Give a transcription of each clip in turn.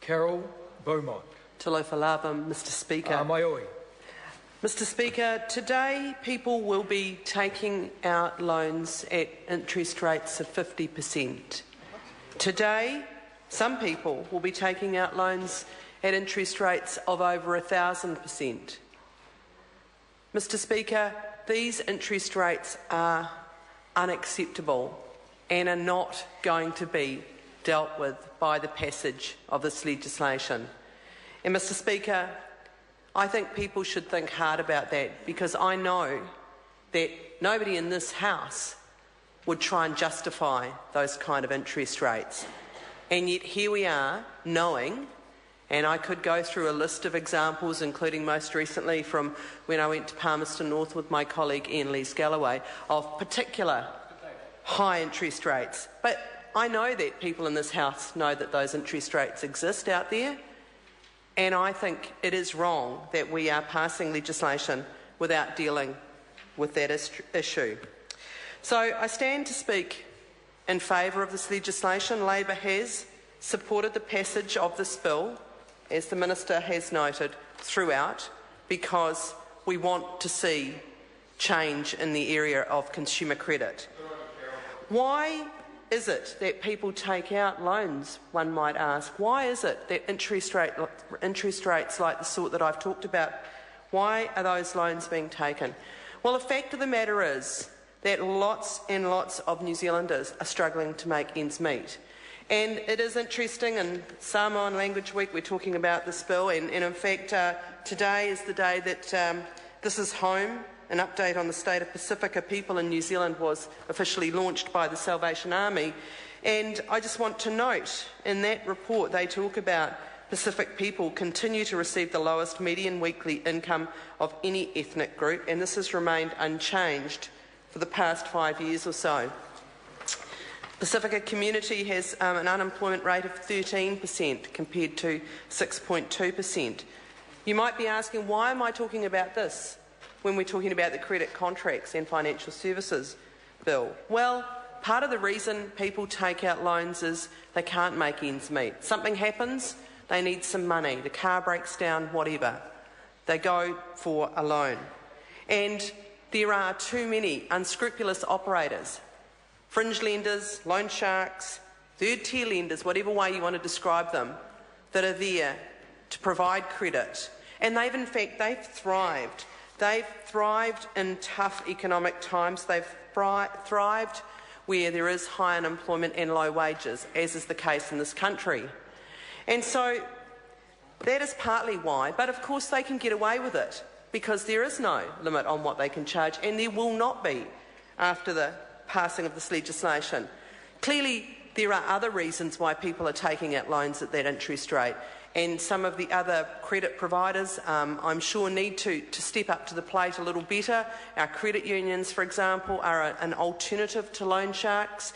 Carol Beaumont. Talofa lava, Mr Speaker. Maioi. Mr Speaker, today people will be taking out loans at interest rates of 50%. Today, some people will be taking out loans at interest rates of over 1,000%. Mr Speaker, these interest rates are unacceptable and are not going to be dealt with by the passage of this legislation. And Mr Speaker, I think people should think hard about that, because I know that nobody in this House would try and justify those kind of interest rates. And yet here we are, knowing, and I could go through a list of examples, including most recently from when I went to Palmerston North with my colleague Ian Lees-Galloway, of particular high interest rates. But I know that people in this House know that those interest rates exist out there, and I think it is wrong that we are passing legislation without dealing with that issue. So I stand to speak in favour of this legislation. Labor has supported the passage of this bill, as the Minister has noted, throughout, because we want to see change in the area of consumer credit. Why is it that people take out loans, one might ask? Why is it that interest rates like the sort that I've talked about, why are those loans being taken? Well, the fact of the matter is that lots and lots of New Zealanders are struggling to make ends meet. And it is interesting, in Samoan Language Week we're talking about this bill, and in fact today is the day that This Is Home, an update on the state of Pacifica people in New Zealand, was officially launched by the Salvation Army. And I just want to note, in that report they talk about Pacific people continue to receive the lowest median weekly income of any ethnic group, and this has remained unchanged for the past 5 years or so. Pacifica community has an unemployment rate of 13% compared to 6.2%. You might be asking, why am I talking about this when we're talking about the Credit Contracts and Financial Services Bill? Well, part of the reason people take out loans is they can't make ends meet. Something happens, they need some money, the car breaks down, whatever. They go for a loan. And there are too many unscrupulous operators, fringe lenders, loan sharks, third-tier lenders, whatever way you want to describe them, that are there to provide credit. And they've thrived. They've thrived in tough economic times. They've thrived where there is high unemployment and low wages, as is the case in this country. And so that is partly why, but of course they can get away with it because there is no limit on what they can charge, and there will not be after the passing of this legislation. Clearly there are other reasons why people are taking out loans at that interest rate, and some of the other credit providers, I'm sure, need to step up to the plate a little better. Our credit unions, for example, are an alternative to loan sharks.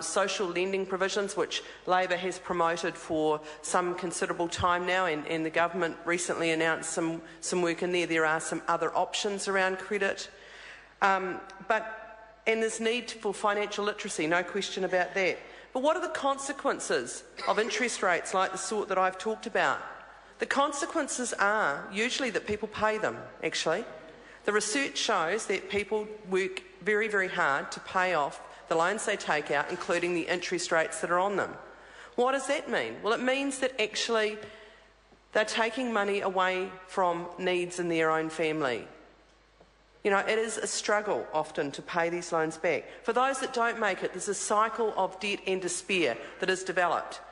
Social lending provisions, which Labor has promoted for some considerable time now, and the government recently announced some work in there. There are some other options around credit. And there's need for financial literacy, no question about that. But what are the consequences of interest rates like the sort that I've talked about? The consequences are usually that people pay them, actually. The research shows that people work very, very hard to pay off the loans they take out, including the interest rates that are on them. What does that mean? Well, it means that actually they're taking money away from needs in their own family. You know, it is a struggle often to pay these loans back. For those that don't make it, there's a cycle of debt and despair that is developed.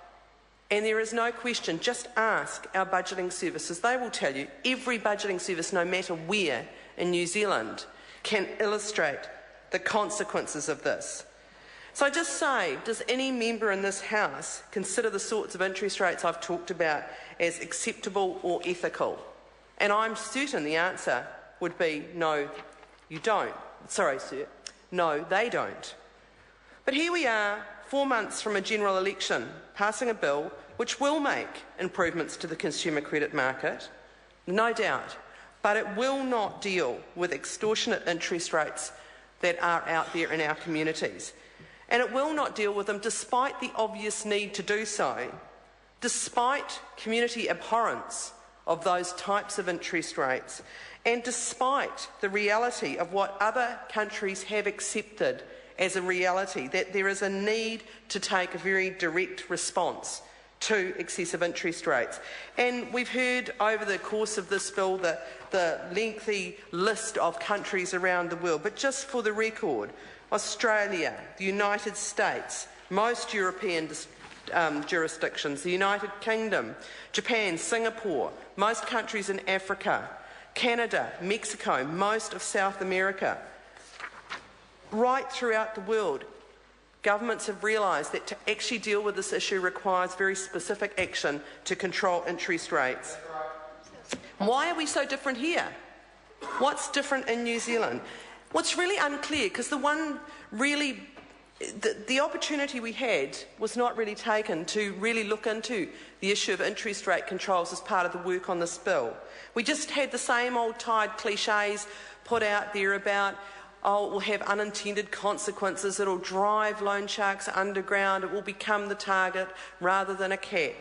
And there is no question, just ask our budgeting services. They will tell you, every budgeting service, no matter where in New Zealand, can illustrate the consequences of this. So I just say, does any member in this House consider the sorts of interest rates I've talked about as acceptable or ethical? And I'm certain the answer would be no, you don't. Sorry, sir. No, they don't. But here we are, 4 months from a general election, passing a bill which will make improvements to the consumer credit market, no doubt, but it will not deal with extortionate interest rates that are out there in our communities. And it will not deal with them despite the obvious need to do so despite community abhorrence of those types of interest rates, and despite the reality of what other countries have accepted as a reality, that there is a need to take a very direct response to excessive interest rates. And we've heard over the course of this bill the lengthy list of countries around the world, but just for the record, Australia, the United States, most European jurisdictions, the United Kingdom, Japan, Singapore, most countries in Africa, Canada, Mexico, most of South America. Right throughout the world, governments have realised that to actually deal with this issue requires very specific action to control interest rates. Why are we so different here? What's different in New Zealand? What's really unclear, because the opportunity we had was not really taken to really look into the issue of interest rate controls as part of the work on this bill. We just had the same old tired cliches put out there about, oh, it will have unintended consequences, it'll drive loan sharks underground, it will become the target rather than a cat.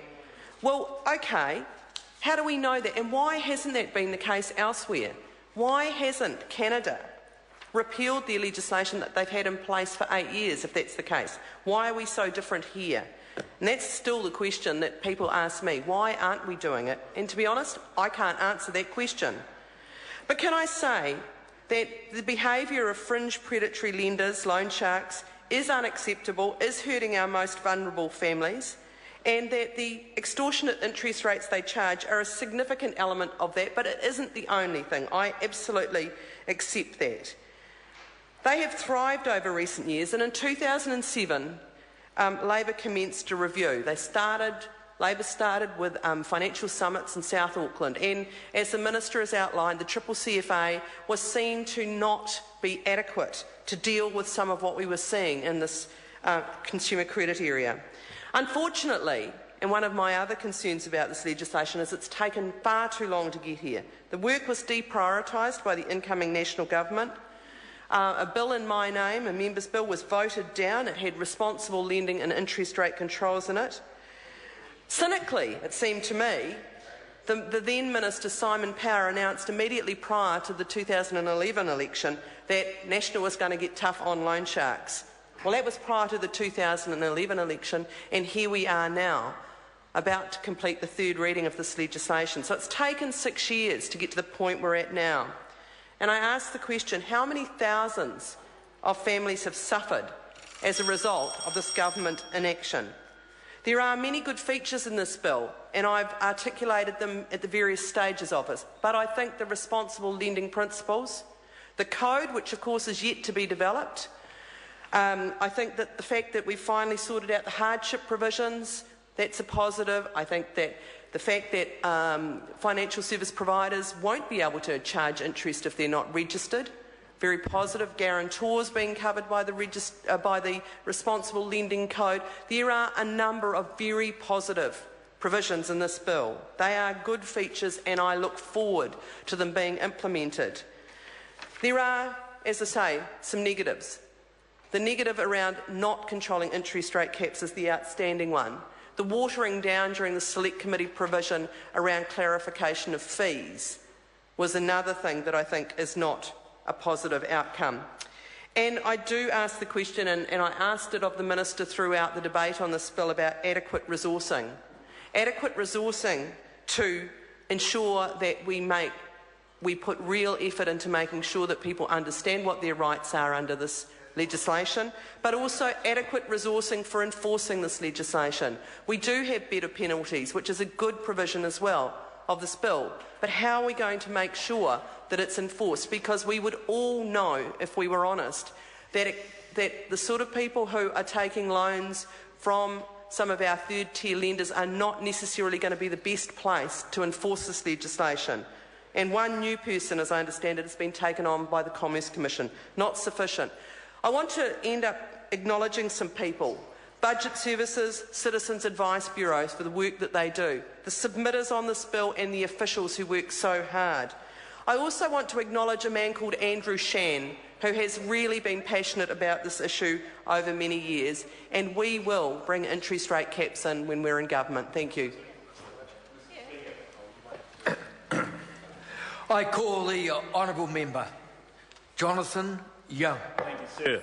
Well, okay, how do we know that? And why hasn't that been the case elsewhere? Why hasn't Canada repealed their legislation that they've had in place for 8 years, if that's the case? Why are we so different here? And that's still the question that people ask me. Why aren't we doing it? And to be honest, I can't answer that question. But can I say that the behaviour of fringe predatory lenders, loan sharks, is unacceptable, is hurting our most vulnerable families, and that the extortionate interest rates they charge are a significant element of that, but it isn't the only thing. I absolutely accept that. They have thrived over recent years, and in 2007, Labor commenced a review. Labor started with financial summits in South Auckland, and as the Minister has outlined, the CCCFA was seen to not be adequate to deal with some of what we were seeing in this consumer credit area. Unfortunately, and one of my other concerns about this legislation is it's taken far too long to get here. The work was deprioritised by the incoming national government. A bill in my name, a member's bill, was voted down. It had responsible lending and interest rate controls in it. Cynically, it seemed to me, the then Minister Simon Power announced immediately prior to the 2011 election that National was going to get tough on loan sharks. Well, that was prior to the 2011 election, and here we are now, about to complete the third reading of this legislation. So it's taken 6 years to get to the point we're at now. And I ask the question, how many thousands of families have suffered as a result of this government inaction? There are many good features in this bill, and I've articulated them at the various stages of it, but I think the responsible lending principles, the code, which of course is yet to be developed, I think that the fact that we've finally sorted out the hardship provisions, that's a positive. I think that the fact that financial service providers won't be able to charge interest if they're not registered, very positive. Guarantors being covered by the responsible lending code. There are a number of very positive provisions in this bill. They are good features, and I look forward to them being implemented. There are, as I say, some negatives. The negative around not controlling interest rate caps is the outstanding one. The watering down during the Select Committee provision around clarification of fees was another thing that I think is not a positive outcome. And I do ask the question, and I asked it of the Minister throughout the debate on this bill, about adequate resourcing. Adequate resourcing to ensure that we put real effort into making sure that people understand what their rights are under this legislation, but also adequate resourcing for enforcing this legislation. We do have better penalties, which is a good provision as well of this bill, but how are we going to make sure that it's enforced? Because we would all know, if we were honest, that the sort of people who are taking loans from some of our third-tier lenders are not necessarily going to be the best place to enforce this legislation. And one new person, as I understand it, has been taken on by the Commerce Commission. Not sufficient. I want to end up acknowledging some people. Budget Services, Citizens Advice Bureaus for the work that they do, the submitters on this bill and the officials who work so hard. I also want to acknowledge a man called Andrew Shan, who has really been passionate about this issue over many years, and we will bring interest rate caps in when we're in government. Thank you. I call the honourable member, Jonathan Young. Thank you, sir.